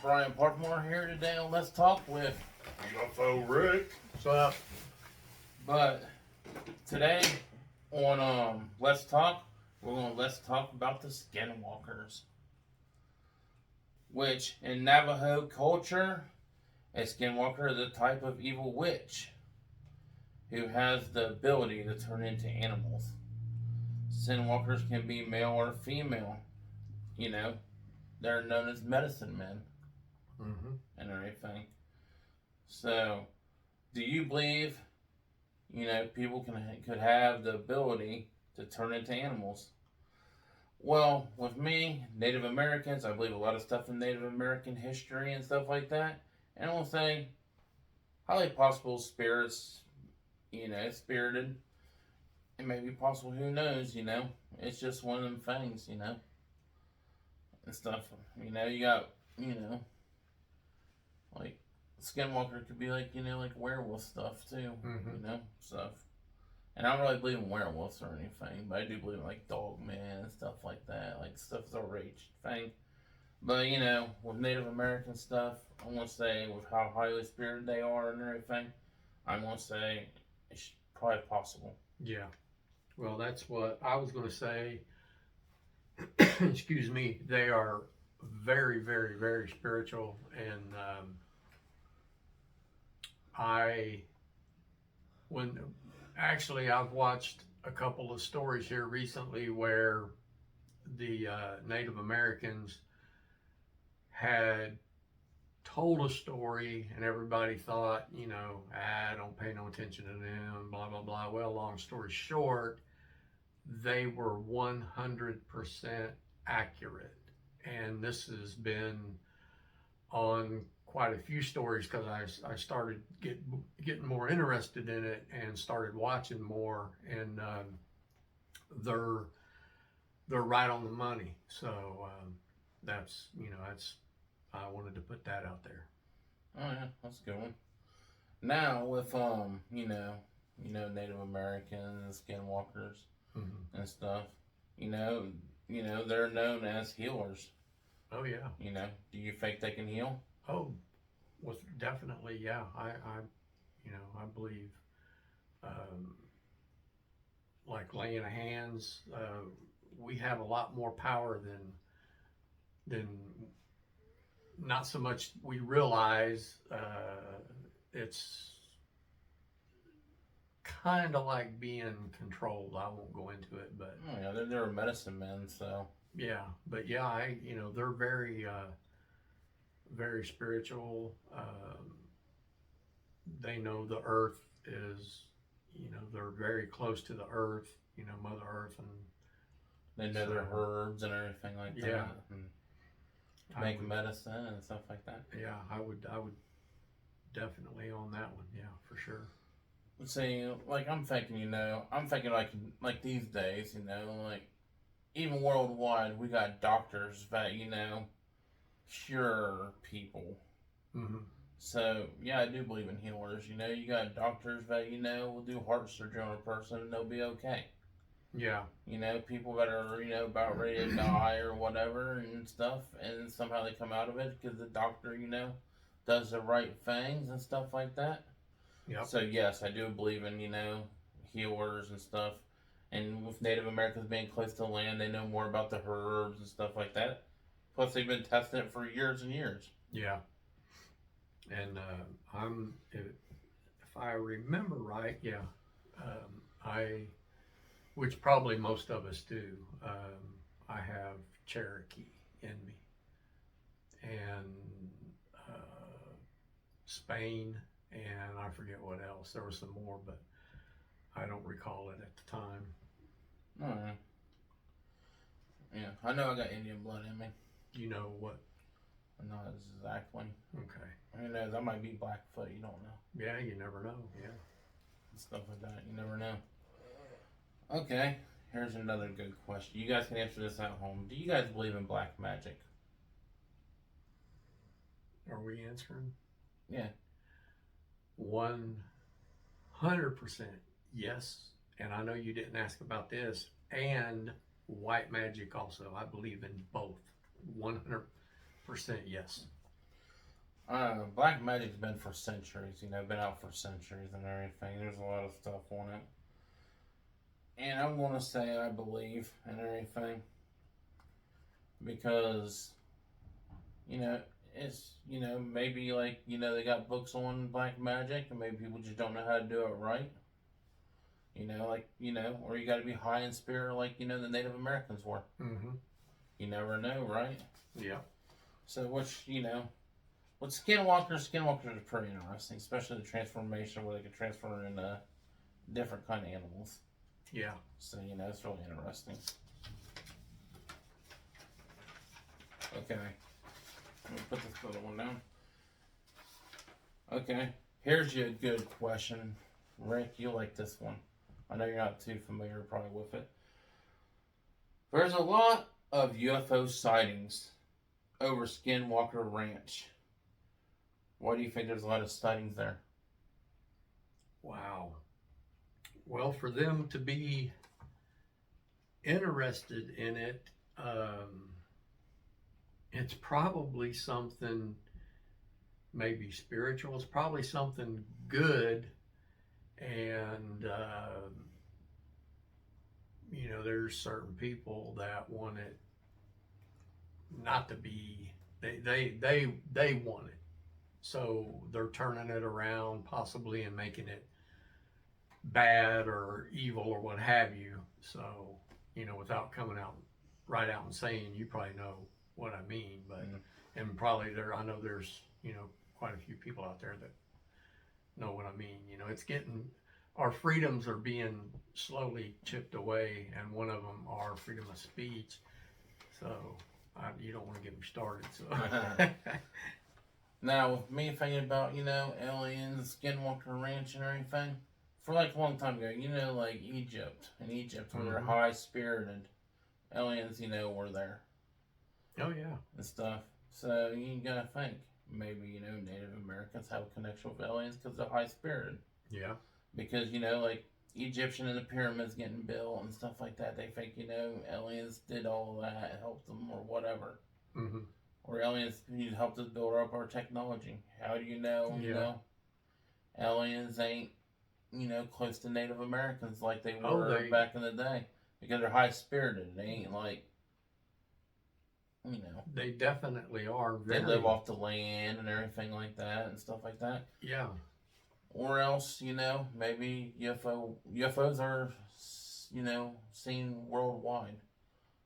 Brian Parkmore here today on Let's Talk with UFO Rick. What's up? But today on Let's Talk, let's talk about the skinwalkers. Which in Navajo culture, a skinwalker is a type of evil witch who has the ability to turn into animals. Skinwalkers can be male or female. You know, they're known as medicine men and everything. So, do you believe, people could have the ability to turn into animals? Well, with me, Native Americans, I believe a lot of stuff in Native American history and stuff like that. And I will say, highly possible spirits, spirited. It may be possible, who knows, It's just one of them things, and stuff. You got, like, skinwalker could be like, like werewolf stuff too, stuff. And I don't really believe in werewolves or anything, but I do believe in like dogman and stuff like that. Like stuff's a rage thing. But with Native American stuff, I want to say with how highly spirited they are and everything, I want to say it's probably possible. Yeah. Well, that's what I was going to say. Excuse me. They are very, very, very spiritual, and I've watched a couple of stories here recently where the Native Americans had told a story and everybody thought, don't pay no attention to them, blah, blah, blah. Well, long story short, they were 100% accurate. And this has been on quite a few stories because I started getting more interested in it and started watching more, and they're right on the money. So that's I wanted to put that out there. Oh yeah, that's a good one. Now with Native Americans, skinwalkers, and stuff, they're known as healers. Oh yeah. Do you think they can heal? Oh, well, definitely, yeah. I believe, like laying of hands, we have a lot more power than not so much we realize. It's kind of like being controlled. I won't go into it, but oh yeah, they're medicine men, so yeah. But yeah, they're very very spiritual. They know the earth is, they're very close to the earth, Mother Earth, and they know their herbs and everything like that. Yeah. And make medicine and stuff like that. Yeah, I would definitely on that one. Yeah, for sure. See, like I'm thinking like these days, like even worldwide, we got doctors that cure people. So yeah, I do believe in healers. You got doctors that will do heart surgery on a person and they'll be okay. Yeah. People that are about ready to die or whatever and stuff, and somehow they come out of it because the doctor does the right things and stuff like that. Yeah. So yes, I do believe in healers and stuff. And with Native Americans being close to the land, they know more about the herbs and stuff like that. Plus, they've been testing it for years and years. Yeah. And if I remember right, yeah, which probably most of us do, I have Cherokee in me, and Spain, and I forget what else. There was some more, but I don't recall it at the time. Oh, yeah, I know I got Indian blood in me. You know what? Not exactly. Okay. Who knows? I might be Blackfoot. You don't know. Yeah, you never know. Yeah. Stuff like that. You never know. Okay. Here's another good question. You guys can answer this at home. Do you guys believe in black magic? Are we answering? Yeah. 100% yes. And I know you didn't ask about this. And white magic also. I believe in both. 100% yes. Black magic's been for centuries, been out for centuries and everything. There's a lot of stuff on it. And I'm going to say I believe and everything. Because, it's, maybe like, they got books on black magic and maybe people just don't know how to do it right. Or you got to be high in spirit like, the Native Americans were. Mm-hmm. You never know, right? Yeah. So, with skinwalkers are pretty interesting, especially the transformation where they can transform into different kind of animals. Yeah. So, it's really interesting. Okay. Let me put this other one down. Okay. Here's your good question. Rick, you like this one. I know you're not too familiar probably with it. There's a lot of UFO sightings over Skinwalker Ranch. Why do you think there's a lot of sightings there? Wow. Well, for them to be interested in it, it's probably something maybe spiritual. It's probably something good. And, there's certain people that want it not to be, they want it. So they're turning it around possibly and making it bad or evil or what have you. So, without coming out right out and saying, you probably know what I mean, but, and probably I know there's, quite a few people out there that know what I mean. It's our freedoms are being slowly chipped away, and one of them are freedom of speech. So you don't want to get me started. So now, with me thinking about aliens, Skinwalker Ranch, and everything, for like a long time ago, like Egypt, where they're high spirited aliens, were there. Oh yeah, and stuff. So you gotta think maybe Native Americans have a connection with aliens because they're high spirited. Yeah. Because like Egyptian and the pyramids getting built and stuff like that, they think aliens did all that, helped them or whatever. Mm-hmm. Or aliens helped us build up our technology. How do you know? Aliens ain't close to Native Americans like they were back in the day because they're high spirited. They ain't like they definitely are. They live off the land and everything like that and stuff like that. Yeah. Or else, maybe UFOs are, seen worldwide.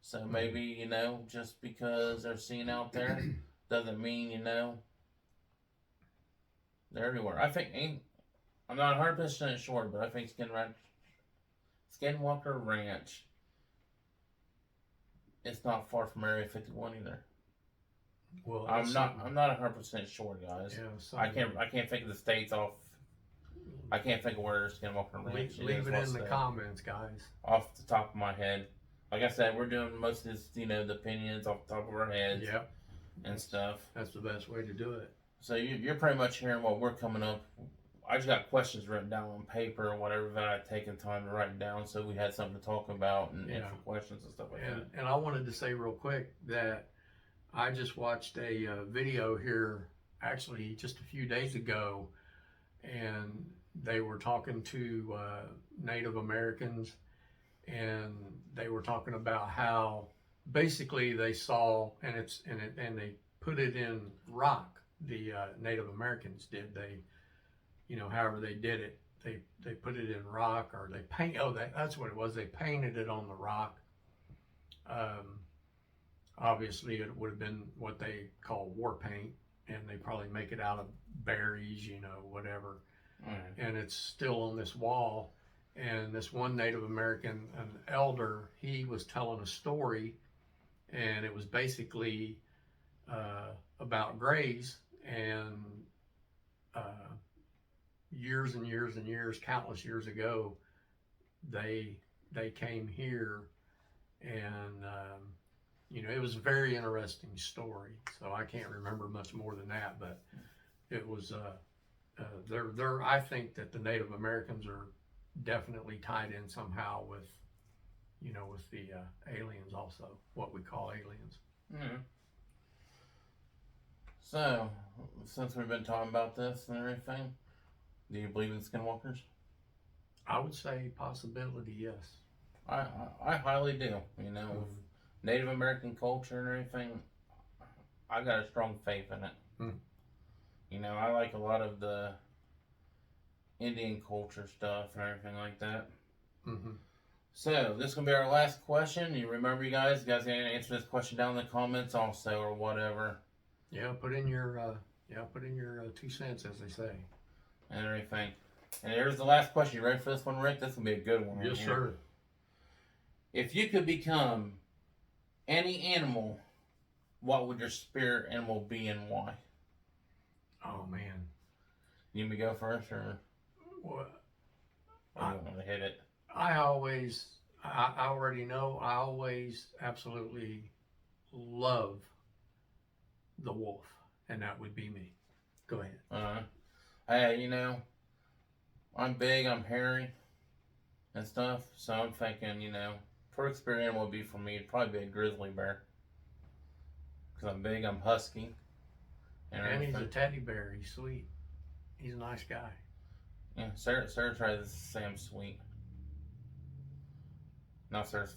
So maybe, just because they're seen out there doesn't mean, they're everywhere. I think, I'm not 100% sure, but I think Skinwalker Ranch, it's not far from Area 51 either. Well, I'm not 100% sure, guys. Yeah, I can't think of the states off. I can't think of where Skinwalker Ranch is. Leave it in the comments, guys. Off the top of my head. Like I said, we're doing most of this, the opinions off the top of our heads. Yep. And stuff. That's the best way to do it. So you're pretty much hearing what we're coming up. I just got questions written down on paper or whatever that I've taken time to write down, so we had something to talk about and answer questions and stuff like that. And I wanted to say real quick that I just watched a video here, actually just a few days ago, and they were talking to Native Americans, and they were talking about how basically they saw, and they put it in rock. The Native Americans did. They, however they did it, they put it in rock, or they paint. Oh, that's what it was. They painted it on the rock. Obviously, it would have been what they call war paint, and they probably make it out of berries, whatever. And it's still on this wall. And this one Native American, an elder, he was telling a story, and it was basically about Grays, and years and years and years, countless years ago, they came here, and it was a very interesting story. So I can't remember much more than that, but it was I think that the Native Americans are definitely tied in somehow with with the aliens, also what we call aliens. So, since we've been talking about this and everything, do you believe in skinwalkers? I would say possibility, yes. I highly do. You know, with Native American culture and everything, I got a strong faith in it. Hmm. You know, I like a lot of the Indian culture stuff and everything like that. Mm-hmm. So, this is going to be our last question. You remember, you guys can answer this question down in the comments also or whatever. Yeah, put in your 2 cents, as they say. And everything. And here's the last question. You ready for this one, Rick? This will be a good one. Yes, sir. If you could become any animal, what would your spirit animal be and why? Oh man. You want me to go first, or What? you want to hit it? I already know. I always absolutely love the wolf, and that would be me. Go ahead. Hey, you know, I'm big, I'm hairy, and stuff. So I'm thinking, you know, perfect spirit animal would be for me. It'd probably be a grizzly bear. Because I'm big, I'm husky. And he's a teddy bear. He's sweet. He's a nice guy. Yeah, Sarah tries to say I'm sweet. Now Sarah's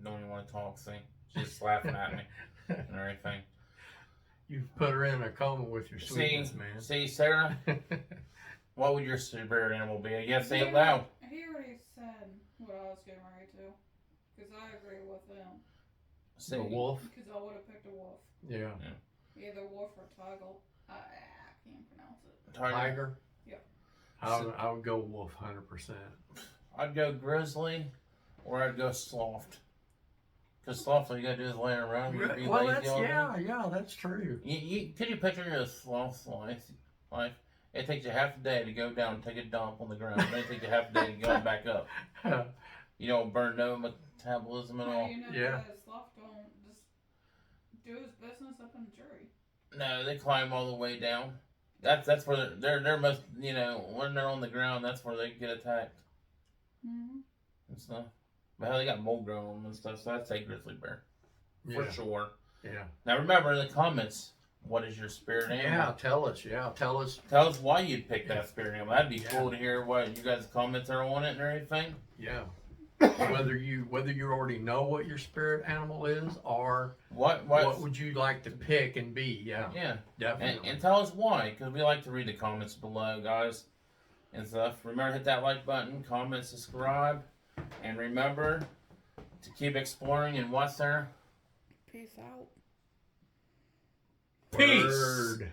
don't even want to talk, see? She's just laughing at me and everything. You've put her in a coma with your sweetness, man. See, Sarah? What would your spirit animal be? You gotta say it loud. He already said what I was getting ready to. Because I agree with him. See, The wolf? Because I would have picked a wolf. Yeah. Either wolf or tiger. I can't pronounce it. Tiger? Yep. I would go wolf 100%. I'd go grizzly, or I'd go sloth. Because sloth, all you gotta do is lay around. You'd be Well, lazy all day. yeah, that's true. Could you picture a sloth's life? It takes you half a day to go down and take a dump on the ground. Then it takes you half a day to go back up. You don't burn no metabolism at all. You know, Yeah. the sloth don't just do his business up in the tree. No, they climb all the way down. That's where they're most, you know, when they're on the ground, that's where they get attacked Mm-hmm. and stuff. But hell, they got mold growing on them and stuff, so I'd say grizzly bear for sure. Yeah. Now remember in the comments, what is your spirit animal? Yeah, tell us. Yeah, tell us. Tell us why you'd pick that spirit animal. That'd be cool to hear what you guys' comments are on it and everything. Yeah. whether you already know what your spirit animal is, or what would you like to pick and be? Yeah. Yeah. Definitely. And tell us why, because we like to read the comments below, guys, and stuff. Remember, hit that like button, comment, subscribe, and remember to keep exploring. And what's there? Peace out. Peace. Word.